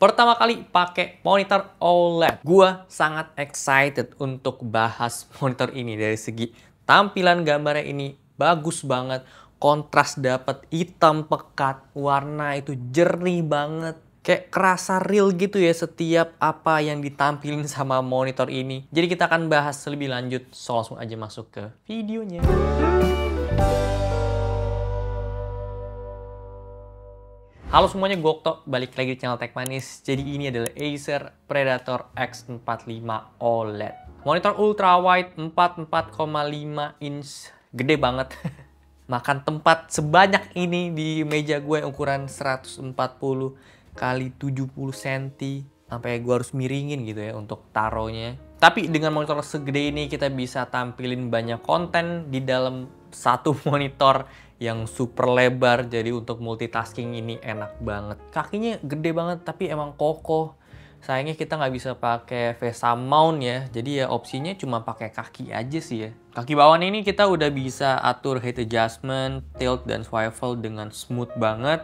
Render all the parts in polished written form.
Pertama kali pakai monitor OLED. Gua sangat excited untuk bahas monitor ini dari segi tampilan gambarnya ini bagus banget, kontras dapet, hitam pekat, warna itu jernih banget. Kayak kerasa real gitu ya setiap apa yang ditampilin sama monitor ini. Jadi kita akan bahas lebih lanjut, so langsung aja masuk ke videonya. Halo semuanya, gue Okto, balik lagi di channel Tech Manis. Jadi ini adalah Acer Predator X45 OLED. Monitor ultra wide 44,5 inch, gede banget. Makan tempat sebanyak ini di meja gue ukuran 140 kali 70 cm. Sampai gue harus miringin gitu ya untuk taruhnya. Tapi dengan monitor segede ini kita bisa tampilin banyak konten di dalam satu monitor yang super lebar, jadi untuk multitasking ini enak banget. Kakinya gede banget tapi emang kokoh. Sayangnya kita nggak bisa pakai VESA mount ya, jadi ya opsinya cuma pakai kaki aja sih ya. Kaki bawah ini kita udah bisa atur height adjustment, tilt, dan swivel dengan smooth banget.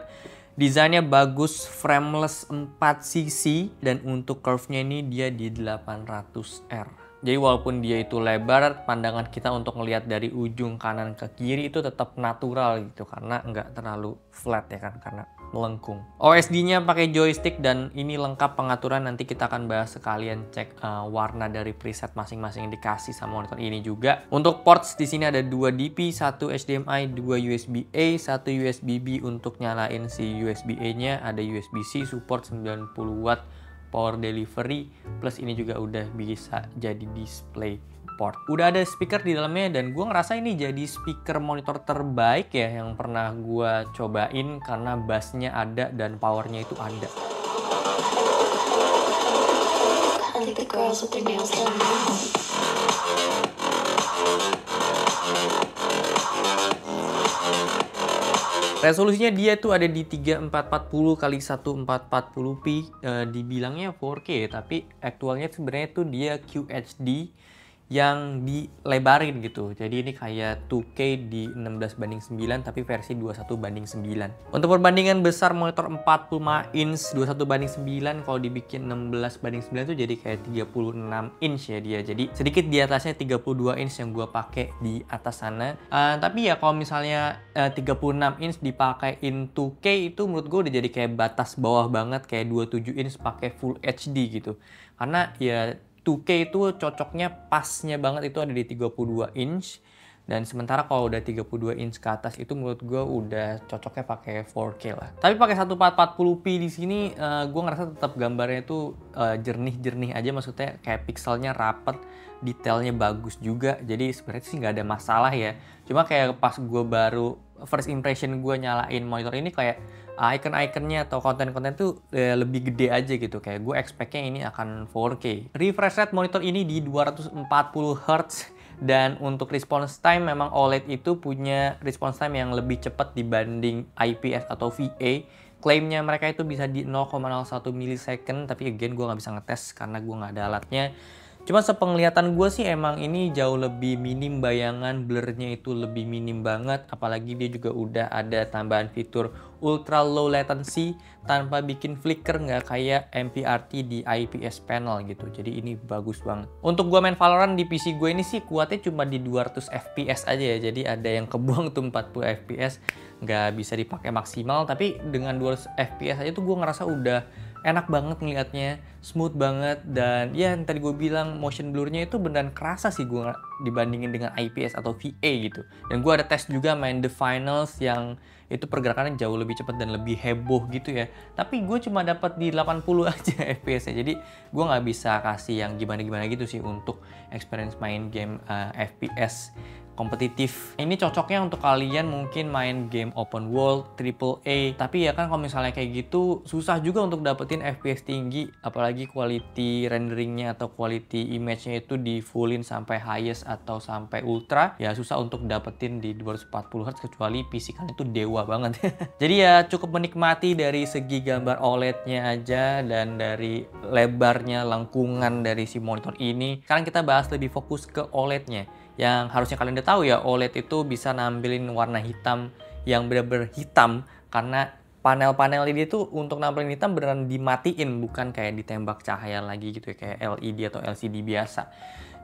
Desainnya bagus, frameless 4cc, dan untuk curve-nya ini dia di 800R. Jadi walaupun dia itu lebar, pandangan kita untuk ngelihat dari ujung kanan ke kiri itu tetap natural gitu, karena nggak terlalu flat ya kan, karena melengkung. OSD-nya pakai joystick dan ini lengkap pengaturan, nanti kita akan bahas sekalian cek warna dari preset masing-masing yang dikasih sama monitor ini juga. Untuk ports di sini ada 2 DP, 1 HDMI, 2 USB-A, 1 USB-B untuk nyalain si USB-A-nya, ada USB-C support 90 watt power delivery, plus ini juga udah bisa jadi display port. Udah ada speaker di dalamnya dan gue ngerasa ini jadi speaker monitor terbaik ya yang pernah gue cobain, karena bassnya ada dan powernya itu ada. Resolusinya dia tuh ada di 3440 x 1440p, dibilangnya 4K tapi aktualnya sebenarnya tuh dia QHD yang dilebarin gitu. Jadi ini kayak 2K di 16:9 tapi versi 21:9. Untuk perbandingan besar monitor 45 inch 21:9, kalau dibikin 16:9 tuh jadi kayak 36 inch ya dia. Jadi sedikit di atasnya 32 inch yang gua pakai di atas sana. Tapi ya kalau misalnya 36 inch dipakein 2K itu menurut gue udah jadi kayak batas bawah banget, kayak 27 inch pakai Full HD gitu. Karena ya 2K itu cocoknya pasnya banget itu ada di 32 inch, dan sementara kalau udah 32 inch ke atas itu menurut gue udah cocoknya pakai 4K lah. Tapi pakai 1440p di sini gue ngerasa tetap gambarnya itu jernih-jernih aja, maksudnya kayak pixelnya rapet, detailnya bagus juga. Jadi sebenarnya sih nggak ada masalah ya. Cuma kayak pas gue baru first impression gue nyalain monitor ini, kayak icon-iconnya atau konten-konten tuh lebih gede aja gitu. Kayak gue expect-nya ini akan 4K. Refresh rate monitor ini di 240 Hz. Dan untuk response time, memang OLED itu punya response time yang lebih cepat dibanding IPS atau VA. Klaimnya mereka itu bisa di 0,01 milisecond, tapi again gue nggak bisa ngetes karena gue nggak ada alatnya. Cuma sepenglihatan gue sih emang ini jauh lebih minim bayangan, blurnya itu lebih minim banget. Apalagi dia juga udah ada tambahan fitur ultra low latency tanpa bikin flicker, nggak kayak MPRT di IPS panel gitu. Jadi ini bagus banget. Untuk gue main Valorant di PC gue ini sih kuatnya cuma di 200 FPS aja ya. Jadi ada yang kebuang tuh 40 FPS, nggak bisa dipakai maksimal. Tapi dengan 200 FPS aja tuh gue ngerasa udah enak banget ngeliatnya, smooth banget, dan ya yang tadi gue bilang motion blurnya itu beneran kerasa sih gue dibandingin dengan IPS atau VA gitu. Dan gue ada tes juga main The Finals yang itu pergerakannya jauh lebih cepat dan lebih heboh gitu ya. Tapi gue cuma dapat di 80 aja FPS-nya. Jadi gue nggak bisa kasih yang gimana-gimana gitu sih untuk experience main game FPS kompetitif. Ini cocoknya untuk kalian mungkin main game open world, AAA. Tapi ya kan kalau misalnya kayak gitu susah juga untuk dapetin FPS tinggi, apalagi quality renderingnya atau quality image-nya itu di fullin sampai highest atau sampai ultra. Ya susah untuk dapetin di 240 Hz kecuali PC kan itu dewa banget. Jadi ya cukup menikmati dari segi gambar OLED-nya aja dan dari lebarnya, lengkungan dari si monitor ini. Sekarang kita bahas lebih fokus ke OLED-nya. Yang harusnya kalian udah tahu ya, OLED itu bisa nampilin warna hitam yang benar-benar hitam karena panel-panel ini tuh untuk nampilin hitam beneran dimatiin, bukan kayak ditembak cahaya lagi gitu ya, kayak LED atau LCD biasa.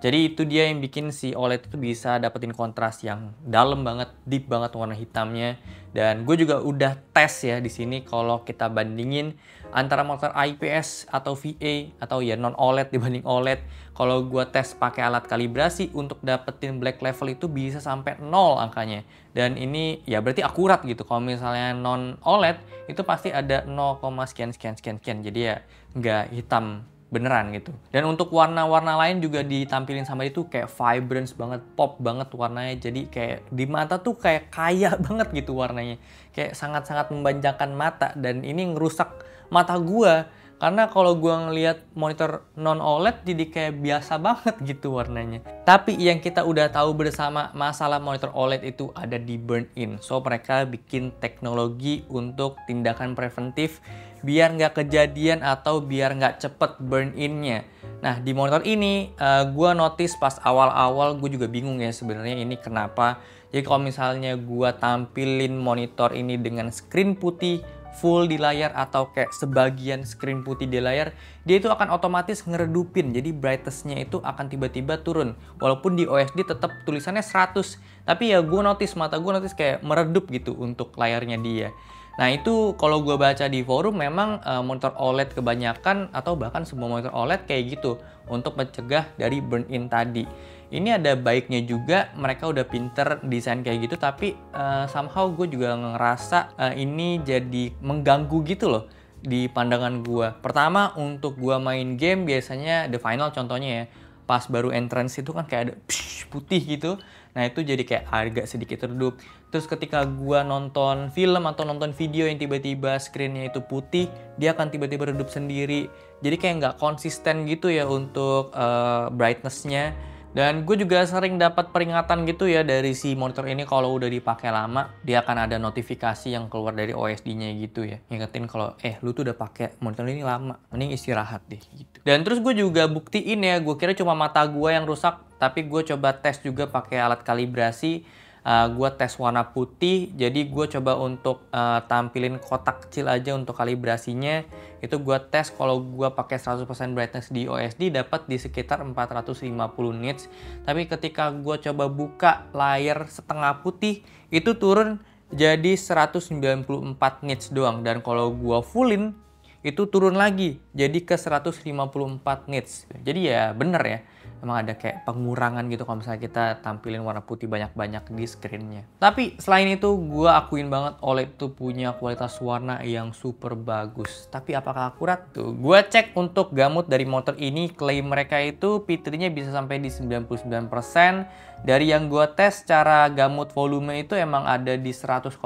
Jadi itu dia yang bikin si OLED itu bisa dapetin kontras yang dalam banget, deep banget warna hitamnya. Dan gue juga udah tes ya di sini kalau kita bandingin antara monitor IPS atau VA atau ya non OLED dibanding OLED. Kalau gue tes pakai alat kalibrasi untuk dapetin black level itu bisa sampai 0 angkanya. Dan ini ya berarti akurat gitu. Kalau misalnya non OLED itu pasti ada 0, sekian sekian sekian sekian. Jadi ya nggak hitam beneran gitu. Dan untuk warna-warna lain juga ditampilin sama itu kayak vibrance banget, pop banget warnanya. Jadi kayak di mata tuh kayak kaya banget gitu warnanya. Kayak sangat-sangat membanjakan mata dan ini ngerusak mata gua. Karena kalau gua ngelihat monitor non OLED jadi kayak biasa banget gitu warnanya. Tapi yang kita udah tahu bersama masalah monitor OLED itu ada di burn in. So mereka bikin teknologi untuk tindakan preventif biar nggak kejadian atau biar nggak cepet burn in-nya. Nah di monitor ini gue notice pas awal-awal gue juga bingung ya sebenarnya ini kenapa. Jadi kalau misalnya gue tampilin monitor ini dengan screen putih full di layar atau kayak sebagian screen putih di layar, dia itu akan otomatis ngeredupin. Jadi brightness-nya itu akan tiba-tiba turun. Walaupun di OSD tetap tulisannya 100, tapi ya gue notice, mata gue notice kayak meredup gitu untuk layarnya dia. Nah itu kalau gue baca di forum memang monitor OLED kebanyakan atau bahkan semua monitor OLED kayak gitu untuk mencegah dari burn in tadi. Ini ada baiknya juga, mereka udah pinter desain kayak gitu, tapi somehow gue juga ngerasa ini jadi mengganggu gitu loh di pandangan gue. Pertama untuk gue main game biasanya The Final contohnya ya, pas baru entrance itu kan kayak ada putih gitu. Nah itu jadi kayak agak sedikit redup. Terus ketika gua nonton film atau nonton video yang tiba-tiba screennya itu putih, dia akan tiba-tiba redup sendiri. Jadi kayak nggak konsisten gitu ya untuk brightness-nya. Dan gue juga sering dapat peringatan gitu ya dari si monitor ini kalau udah dipakai lama, dia akan ada notifikasi yang keluar dari OSD-nya gitu ya. Ngingetin kalau lu tuh udah pakai monitor ini lama, mending istirahat deh gitu. Dan terus gue juga buktiin ya, gue kira cuma mata gue yang rusak, tapi gue coba tes juga pakai alat kalibrasi. Gue tes warna putih, jadi gue coba untuk tampilin kotak kecil aja untuk kalibrasinya. Itu gue tes kalau gue pakai 100% brightness di OSD dapat di sekitar 450 nits. Tapi ketika gue coba buka layar setengah putih, itu turun jadi 194 nits doang. Dan kalau gue fullin, itu turun lagi jadi ke 154 nits. Jadi ya bener ya, emang ada kayak pengurangan gitu kalau misalnya kita tampilin warna putih banyak-banyak di screen-nya. Tapi selain itu gue akuin banget OLED tuh punya kualitas warna yang super bagus. Tapi apakah akurat tuh? Gue cek untuk gamut dari monitor ini, klaim mereka itu P3-nya bisa sampai di 99%. Dari yang gue tes secara gamut volume itu emang ada di 100,8%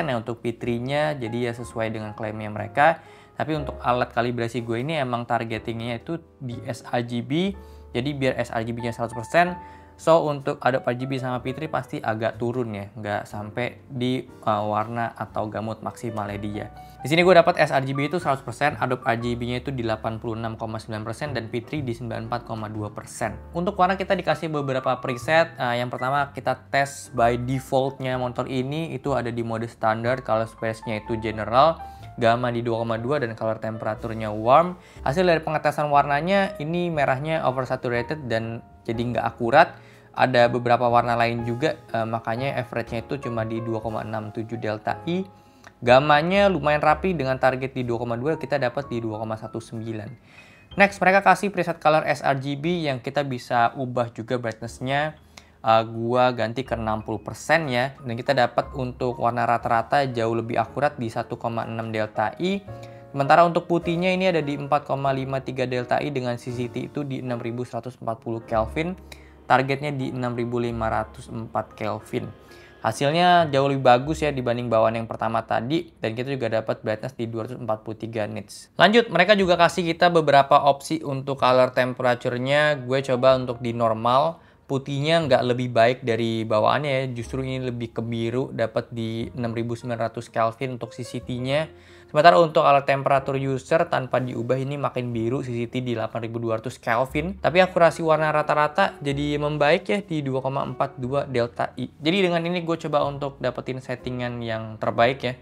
ya untuk P3-nya. Jadi ya sesuai dengan klaimnya mereka. Tapi untuk alat kalibrasi gue ini emang targetingnya itu di sRGB. Jadi biar sRGB-nya 100%. So untuk Adobe RGB sama P3 pasti agak turun ya. Nggak sampai di warna atau gamut maksimalnya dia. Di sini gue dapat sRGB itu 100%, Adobe RGB-nya itu di 86,9% dan P3 di 94,2%. Untuk warna kita dikasih beberapa preset. Yang pertama kita tes by default-nya monitor ini itu ada di mode standar, color space-nya itu general, gamma di 2,2 dan color temperaturnya warm. Hasil dari pengetesan warnanya ini merahnya oversaturated dan jadi nggak akurat. Ada beberapa warna lain juga, makanya average-nya itu cuma di 2,67 delta I. Gammanya lumayan rapi dengan target di 2,2, kita dapat di 2,19. Next, mereka kasih preset color sRGB yang kita bisa ubah juga brightness-nya. Gua ganti ke 60% ya, dan kita dapat untuk warna rata-rata jauh lebih akurat di 1,6 delta I. Sementara untuk putihnya ini ada di 4,53 delta I dengan CCT itu di 6140 Kelvin, targetnya di 6504 Kelvin. Hasilnya jauh lebih bagus ya dibanding bawaan yang pertama tadi, dan kita juga dapat brightness di 243 nits. Lanjut, mereka juga kasih kita beberapa opsi untuk color temperature-nya. Gue coba untuk di normal. Putihnya nggak lebih baik dari bawaannya ya, justru ini lebih ke biru, dapat di 6900 Kelvin untuk CCT-nya. Sementara untuk alat temperatur user tanpa diubah ini makin biru, CCT di 8200 Kelvin. Tapi akurasi warna rata-rata jadi membaik ya di 2,42 delta I. Jadi dengan ini gue coba untuk dapetin settingan yang terbaik ya.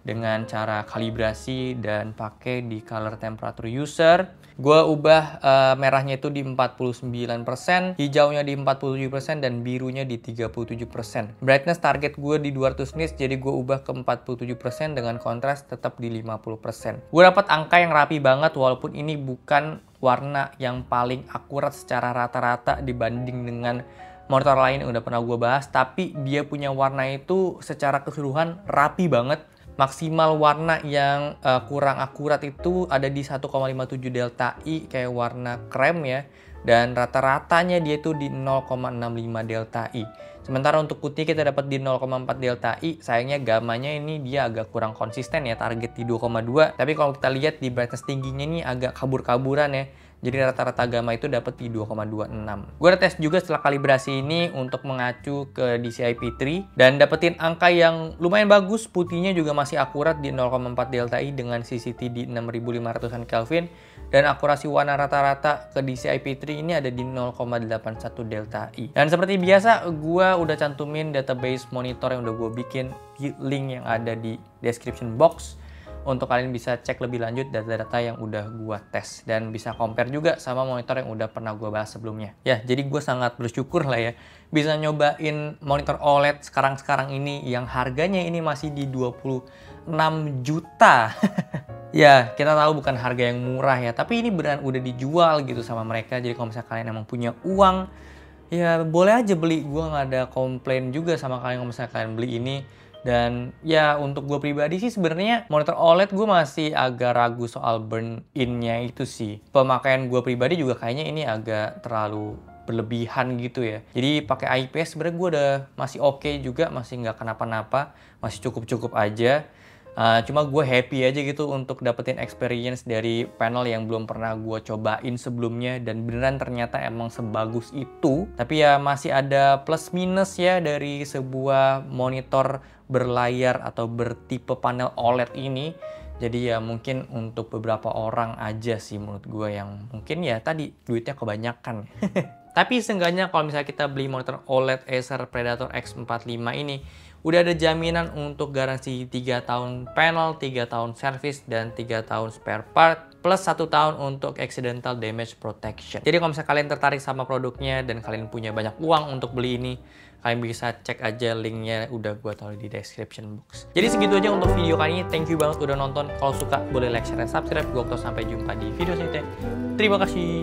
dengan cara kalibrasi dan pakai di color temperature user. Gue ubah merahnya itu di 49%, hijaunya di 47%, dan birunya di 37%. Brightness target gue di 200 nits, jadi gue ubah ke 47% dengan kontras tetap di 50%. Gue dapat angka yang rapi banget walaupun ini bukan warna yang paling akurat secara rata-rata dibanding dengan monitor lain yang udah pernah gue bahas, tapi dia punya warna itu secara keseluruhan rapi banget. Maksimal warna yang kurang akurat itu ada di 1,57 delta I kayak warna krem ya, dan rata-ratanya dia itu di 0,65 delta I. Sementara untuk putih kita dapat di 0,4 delta I. Sayangnya gamanya ini dia agak kurang konsisten ya, target di 2,2. Tapi kalau kita lihat di brightness tingginya ini agak kabur-kaburan ya. Jadi rata-rata gamma itu dapat di 2,26. Gue udah tes juga setelah kalibrasi ini untuk mengacu ke DCI P3 dan dapetin angka yang lumayan bagus. Putihnya juga masih akurat di 0,4 delta I dengan CCT di 6500-an Kelvin, dan akurasi warna rata-rata ke DCI P3 ini ada di 0,81 delta I. Dan seperti biasa gue udah cantumin database monitor yang udah gue bikin di link yang ada di description box, untuk kalian bisa cek lebih lanjut data-data yang udah gua tes dan bisa compare juga sama monitor yang udah pernah gua bahas sebelumnya. Ya, jadi gue sangat bersyukur lah ya bisa nyobain monitor OLED sekarang ini yang harganya ini masih di 26 juta. Ya, kita tahu bukan harga yang murah ya, tapi ini beneran udah dijual gitu sama mereka. Jadi kalau misalnya kalian emang punya uang, ya boleh aja beli. Gua nggak ada komplain juga sama kalian kalau misalnya kalian beli ini. Dan ya untuk gue pribadi sih sebenarnya monitor OLED gue masih agak ragu soal burn in-nya itu sih. Pemakaian gue pribadi juga kayaknya ini agak terlalu berlebihan gitu ya. Jadi pakai IPS sebenarnya gue udah masih oke juga, masih nggak kenapa-napa, masih cukup-cukup aja. Cuma gue happy aja gitu untuk dapetin experience dari panel yang belum pernah gue cobain sebelumnya, dan beneran ternyata emang sebagus itu. Tapi ya masih ada plus minus ya dari sebuah monitor berlayar atau bertipe panel OLED ini. Jadi ya mungkin untuk beberapa orang aja sih menurut gue yang mungkin ya tadi duitnya kebanyakan. Tapi seenggaknya kalau misalnya kita beli monitor OLED Acer Predator X45 ini, udah ada jaminan untuk garansi 3 tahun panel, 3 tahun service, dan 3 tahun spare part, plus 1 tahun untuk accidental damage protection. Jadi kalau misalnya kalian tertarik sama produknya dan kalian punya banyak uang untuk beli ini, kalian bisa cek aja linknya, udah gue taruh di description box. Jadi segitu aja untuk video kali ini. Thank you banget udah nonton. Kalau suka boleh like, share, dan subscribe. Gue sampai jumpa di video selanjutnya. Terima kasih.